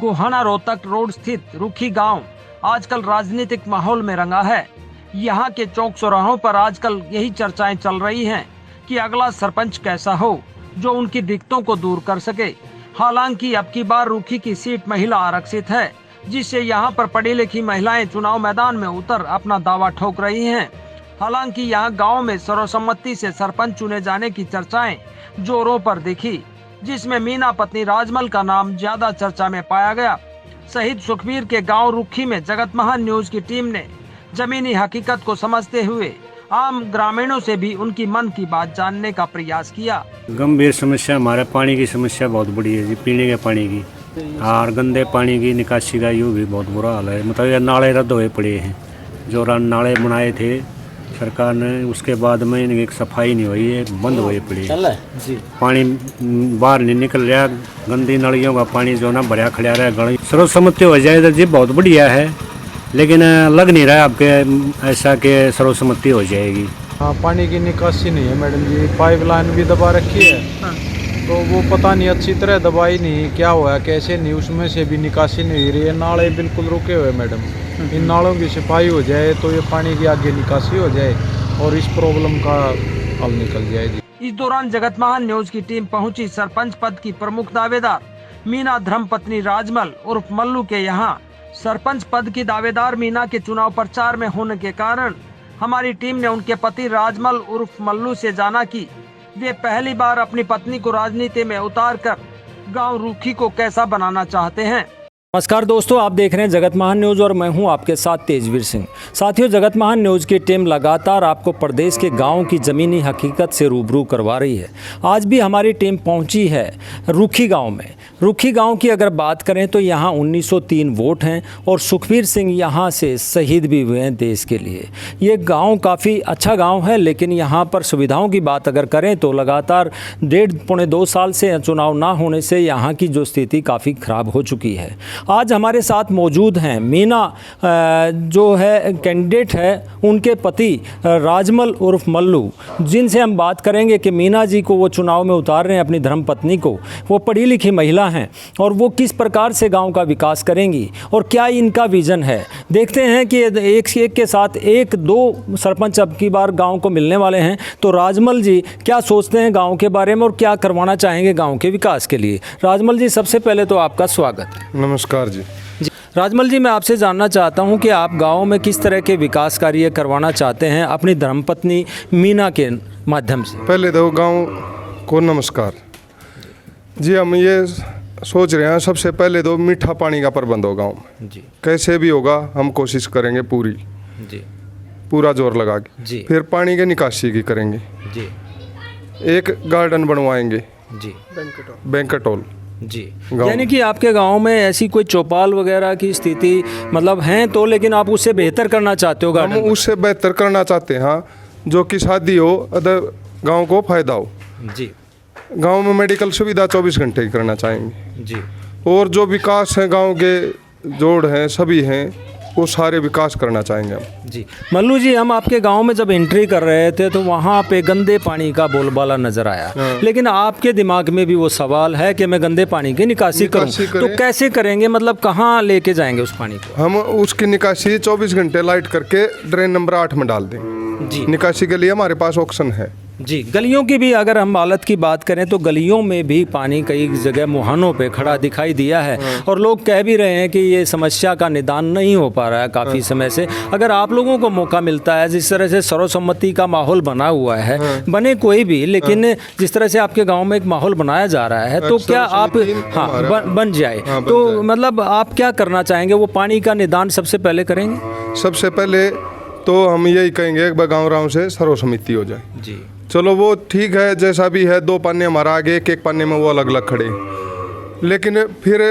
Gohana Rohtak road स्थित रुखी गांव आजकल राजनीतिक माहौल में रंगा है। यहाँ के चौक चौराहों पर आजकल यही चर्चाएं चल रही हैं कि अगला सरपंच कैसा हो जो उनकी दिक्कतों को दूर कर सके। हालांकि अब की बार रुखी की सीट महिला आरक्षित है, जिससे यहाँ पर पढ़ी लिखी महिलाएं चुनाव मैदान में उतर अपना दावा ठोक रही हैं। हालांकि यहाँ गांव में सर्वसम्मति से सरपंच चुने जाने की चर्चाएं जोरों पर दिखी, जिसमें मीना पत्नी राजमल का नाम ज्यादा चर्चा में पाया गया। शहीद सुखबीर के गांव रुखी में जगत महान न्यूज की टीम ने जमीनी हकीकत को समझते हुए आम ग्रामीणों से भी उनकी मन की बात जानने का प्रयास किया। गंभीर समस्या हमारे पानी की समस्या बहुत बड़ी है जी, पीने के पानी की और गंदे पानी की निकासी का यूँ भी बहुत बुरा हाल है। मतलब ये नाले रद्द हुए पड़े हैं, जो नाले बनाए थे सरकार ने, उसके बाद में इनकी सफाई नहीं हुई है, बंद हुए पड़े जी। पानी बाहर नहीं निकल रहा, गंदी नलियों का पानी जो ना भरा खड़ा रहा गली। सर्वसम्मति हो जाए तो जी बहुत बढ़िया है, लेकिन लग नहीं रहा आपके ऐसा कि सर्वसम्मति हो जाएगी। हाँ, पानी की निकासी नहीं है मैडम जी, पाइपलाइन भी दबा रखी है। तो वो पता नहीं अच्छी तरह दबाई नहीं, क्या हुआ कैसे नहीं, उसमें से भी निकासी नहीं हो रही है। नाले बिल्कुल रुके हुए मैडम, इन नालों की सफाई हो जाए तो ये पानी की आगे निकासी हो जाए और इस प्रॉब्लम का हल निकल जाएगी। इस दौरान जगत महान न्यूज की टीम पहुंची सरपंच पद की प्रमुख दावेदार मीना धर्मपत्नी राजमल उर्फ मल्लू के यहाँ। सरपंच पद की दावेदार मीना के चुनाव प्रचार में होने के कारण हमारी टीम ने उनके पति राजमल उर्फ मल्लू से जाना कि वे पहली बार अपनी पत्नी को राजनीति में उतारकर गांव रुखी को कैसा बनाना चाहते हैं। नमस्कार दोस्तों, आप देख रहे हैं जगत महान न्यूज़ और मैं हूं आपके साथ तेजवीर सिंह। साथियों, जगत महान न्यूज़ की टीम लगातार आपको प्रदेश के गांव की ज़मीनी हकीकत से रूबरू करवा रही है। आज भी हमारी टीम पहुंची है रुखी गांव में। रुखी गांव की अगर बात करें तो यहां 1903 वोट हैं और सुखबीर सिंह यहां से शहीद भी हुए हैं देश के लिए। ये गाँव काफ़ी अच्छा गाँव है, लेकिन यहाँ पर सुविधाओं की बात अगर करें तो लगातार 1.5-2 साल से चुनाव ना होने से यहाँ की जो स्थिति काफ़ी ख़राब हो चुकी है। आज हमारे साथ मौजूद हैं मीना जो है कैंडिडेट है, उनके पति राजमल उर्फ मल्लू, जिनसे हम बात करेंगे कि मीना जी को वो चुनाव में उतार रहे हैं अपनी धर्मपत्नी को। वो पढ़ी लिखी महिला हैं और वो किस प्रकार से गांव का विकास करेंगी और क्या इनका विज़न है। देखते हैं कि एक के साथ 1-2 सरपंच अब की बार गाँव को मिलने वाले हैं। तो राजमल जी क्या सोचते हैं गाँव के बारे में और क्या करवाना चाहेंगे गाँव के विकास के लिए। राजमल जी, सबसे पहले तो आपका स्वागत। नमस्कार जी। राजमल जी, मैं आपसे जानना चाहता हूं कि आप गांव में किस तरह के विकास कार्य करवाना चाहते हैं अपनी धर्मपत्नी मीना के माध्यम से। पहले तो गांव को नमस्कार जी। हम ये सोच रहे हैं सबसे पहले तो मीठा पानी का प्रबंध हो गाँव में जी। कैसे भी होगा हम कोशिश करेंगे पूरी जी, पूरा जोर लगा के जी। फिर पानी के निकासी की करेंगे जी। एक गार्डन बनवाएंगे जी, बैंक्वेट हॉल जी। यानी कि आपके गांव में ऐसी कोई चौपाल वगैरह की स्थिति मतलब हैं तो, लेकिन आप उससे बेहतर करना चाहते हो गार्डन? हम उससे बेहतर करना चाहते हैं, हाँ, जो कि शादी हो अदर गांव को फायदा हो जी। गांव में मेडिकल सुविधा 24 घंटे की करना चाहेंगे जी। और जो विकास है गांव के जोड़ हैं सभी हैं वो सारे विकास करना चाहेंगे हम जी। मल्लू जी, हम आपके गांव में जब एंट्री कर रहे थे तो वहाँ पे गंदे पानी का बोलबाला नजर आया, लेकिन आपके दिमाग में भी वो सवाल है कि मैं गंदे पानी की निकासी करूँ, तो कैसे करेंगे? मतलब कहाँ लेके जाएंगे उस पानी को? हम उसकी निकासी 24 घंटे लाइट करके ड्रेन नंबर 8 में डाल देंगे जी। निकासी के लिए हमारे पास ऑप्शन है जी। गलियों की भी अगर हम हालत की बात करें तो गलियों में भी पानी कई जगह मुहानों पे खड़ा दिखाई दिया है और लोग कह भी रहे हैं कि ये समस्या का निदान नहीं हो पा रहा है काफ़ी समय से। अगर आप लोगों को मौका मिलता है, जिस तरह से सर्वसम्मति का माहौल बना हुआ है, बने कोई भी, लेकिन जिस तरह से आपके गाँव में एक माहौल बनाया जा रहा है, तो क्या आप बन जाए तो मतलब आप क्या करना चाहेंगे? वो पानी का निदान सबसे पहले करेंगे? सबसे पहले तो हम यही कहेंगे गाँव गाँव से सर्वसम्मति हो जाए जी। चलो वो ठीक है, जैसा भी है 2 पाने हमारा आगे, एक पाने में वो अलग अलग खड़े, लेकिन फिर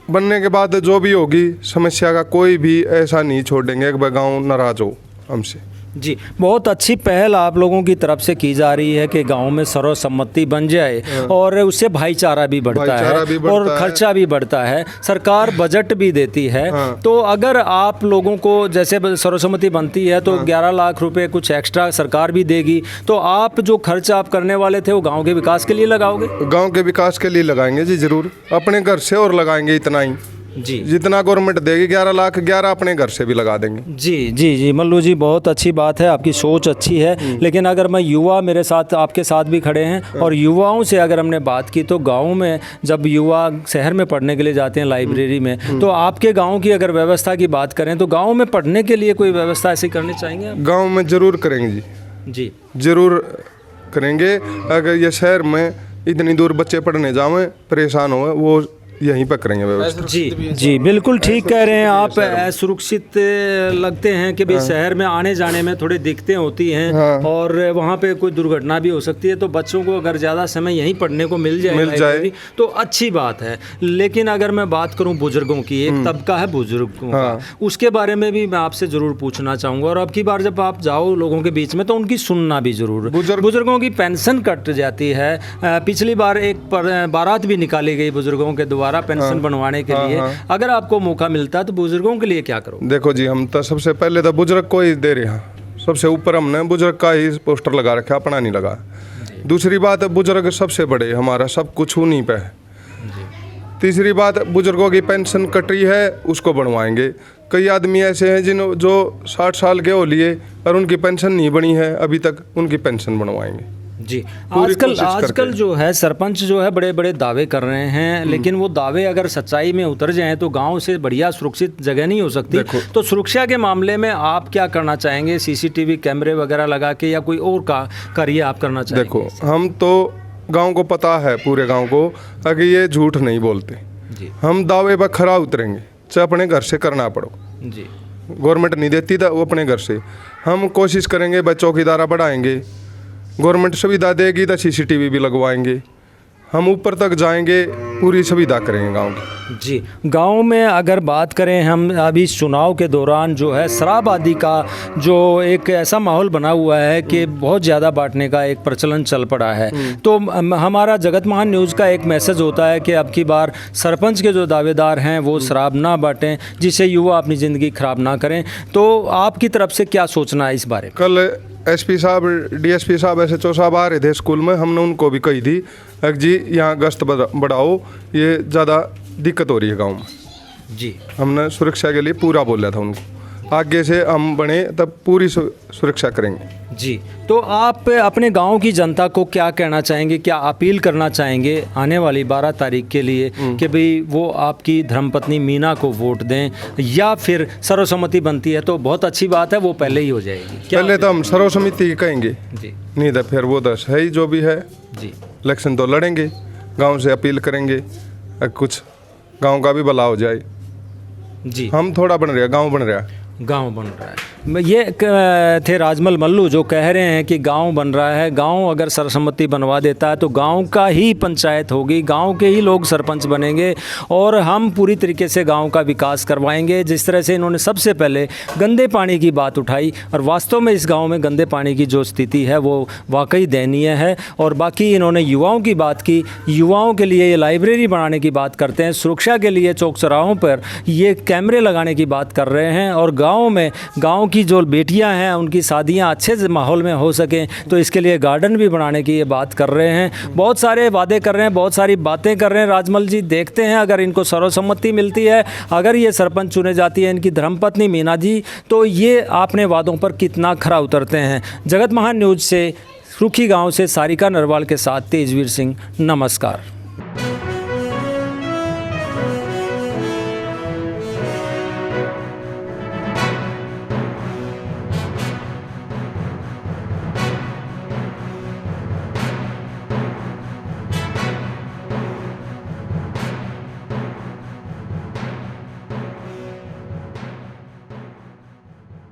बनने के बाद जो भी होगी समस्या का कोई भी ऐसा नहीं छोड़ेंगे कि गाँव नाराज हो हमसे जी। बहुत अच्छी पहल आप लोगों की तरफ से की जा रही है कि गांव में सर्वसम्मति बन जाए और उससे भाईचारा भी बढ़ता है और खर्चा भी बढ़ता है, सरकार बजट भी देती है। तो अगर आप लोगों को जैसे सर्वसम्मति बनती है तो 11 लाख रुपए कुछ एक्स्ट्रा सरकार भी देगी, तो आप जो खर्च आप करने वाले थे वो गाँव के विकास के लिए लगाओगे? गाँव के विकास के लिए लगाएंगे जी, जरूर। अपने घर से और लगाएंगे इतना ही जी जितना गवर्नमेंट देगी 11 लाख 11 अपने घर से भी लगा देंगे। जी जी जी मल्लू जी, बहुत अच्छी बात है, आपकी सोच अच्छी है। लेकिन अगर मैं युवा, मेरे साथ आपके साथ भी खड़े हैं, और युवाओं से अगर हमने बात की तो गांव में जब युवा शहर में पढ़ने के लिए जाते हैं लाइब्रेरी में, तो आपके गांव की अगर व्यवस्था की बात करें तो गांव में पढ़ने के लिए कोई व्यवस्था ऐसी करनी चाहेंगे आप? गाँव में ज़रूर करेंगे जी, जी ज़रूर करेंगे। अगर ये शहर में इतनी दूर बच्चे पढ़ने जावें परेशान हो, वो यहीं पर करेंगे व्यवस्था। जी जी बिल्कुल ठीक कह रहे हैं आप। असुरक्षित लगते हैं कि भाई शहर में आने जाने में थोड़ी दिक्कतें होती हैं, और वहाँ पे कोई दुर्घटना भी हो सकती है, तो बच्चों को अगर ज़्यादा समय यहीं पढ़ने को मिल जाए तो अच्छी बात है। लेकिन अगर मैं बात करूँ बुजुर्गों की, एक तबका है बुजुर्गों का, उसके बारे में भी मैं आपसे ज़रूर पूछना चाहूँगा। और अब की बार जब आप जाओ लोगों के बीच में तो उनकी सुनना भी ज़रूर। बुजुर्गों की पेंशन कट जाती है। पिछली बार एक बारात भी निकाली गई बुजुर्गों के द्वारा पेंशन बनवाने के लिए। अगर आपको मौका मिलता तो बुजुर्गों के लिए क्या करो? देखो जी, हम तो सबसे पहले तो बुजुर्ग को ही दे रहे हैं, सबसे ऊपर हमने बुजुर्ग का ही पोस्टर लगा रखा, अपना नहीं लगा। दूसरी बात, बुजुर्ग सबसे बड़े, हमारा सब कुछ उन्हीं पे है। तीसरी बात, बुजुर्गों की पेंशन कट रही है, उसको बनवाएंगे। कई आदमी ऐसे हैं जो 60 साल के हो लिए और उनकी पेंशन नहीं बनी है अभी तक, उनकी पेंशन बनवाएंगे। जी आजकल जो है सरपंच जो है बड़े बड़े दावे कर रहे हैं, लेकिन वो दावे अगर सच्चाई में उतर जाएं तो गांव से बढ़िया सुरक्षित जगह नहीं हो सकती। तो सुरक्षा के मामले में आप क्या करना चाहेंगे? सीसीटीवी कैमरे वगैरह लगा के, या कोई और कार्य आप करना चाहेंगे? देखो, हम तो गांव को पता है, पूरे गांव को, अगर ये झूठ नहीं बोलते जी। हम दावे पर खरा उतरेंगे, चाहे अपने घर से करना पड़ो जी। गवर्नमेंट नहीं देती तो वो अपने घर से हम कोशिश करेंगे, बच्चों की दायरा बढ़ाएंगे। गवर्नमेंट सुविधा देगी तो सीसीटीवी भी लगवाएंगे, हम ऊपर तक जाएंगे, पूरी सुविधा करेंगे गांव की। जी, गांव में अगर बात करें हम, अभी चुनाव के दौरान जो है शराबादी का जो एक ऐसा माहौल बना हुआ है कि बहुत ज़्यादा बांटने का एक प्रचलन चल पड़ा है। तो हमारा जगत महान न्यूज़ का एक मैसेज होता है कि अब की बार सरपंच के जो दावेदार हैं वो शराब ना बांटें, जिससे युवा अपनी ज़िंदगी खराब ना करें। तो आपकी तरफ से क्या सोचना है इस बारे में? कल एसपी साहब, डीएसपी साहब, SHO साहब आ रहे थे स्कूल में, हमने उनको भी कही थी जी यहाँ गश्त बढ़ाओ, ये ज़्यादा दिक्कत हो रही है गांव में। जी, हमने सुरक्षा के लिए पूरा बोला था उनको, आगे से हम बने तब पूरी सुरक्षा करेंगे। जी, तो आप अपने गांव की जनता को क्या कहना चाहेंगे, क्या अपील करना चाहेंगे आने वाली 12 तारीख के लिए कि भाई वो आपकी धर्मपत्नी मीना को वोट दें, या फिर सर्वसम्मति बनती है तो बहुत अच्छी बात है, वो पहले ही हो जाएगी? पहले तो हम सर्वसम्मति कहेंगे जी, नहीं तो फिर वो तो है ही जो भी है। जी, इलेक्शन तो लड़ेंगे, गांव से अपील करेंगे, कुछ गांव का भी भला हो जाए। जी, हम थोड़ा बन रहा, गांव बन रहा, गांव बन रहा है। ये थे राजमल मल्लू जो कह रहे हैं कि गांव बन रहा है। गांव अगर सर्वसम्मति बनवा देता है तो गांव का ही पंचायत होगी, गांव के ही लोग सरपंच बनेंगे, और हम पूरी तरीके से गांव का विकास करवाएंगे। जिस तरह से इन्होंने सबसे पहले गंदे पानी की बात उठाई, और वास्तव में इस गांव में गंदे पानी की जो स्थिति है वो वाकई दयनीय है। और बाकी इन्होंने युवाओं की बात की, युवाओं के लिए ये लाइब्रेरी बनाने की बात करते हैं, सुरक्षा के लिए चौक चौराहों पर ये कैमरे लगाने की बात कर रहे हैं, और गाँव में गाँव की जो बेटियां हैं उनकी शादियां अच्छे से माहौल में हो सकें तो इसके लिए गार्डन भी बनाने की ये बात कर रहे हैं। बहुत सारे वादे कर रहे हैं, बहुत सारी बातें कर रहे हैं राजमल जी। देखते हैं अगर इनको सर्वसम्मति मिलती है, अगर ये सरपंच चुने जाती है इनकी धर्मपत्नी मीना जी, तो ये अपने वादों पर कितना खरा उतरते हैं। जगत महान न्यूज़ से रुखी गाँव से सारिका नरवाल के साथ तेजवीर सिंह, नमस्कार।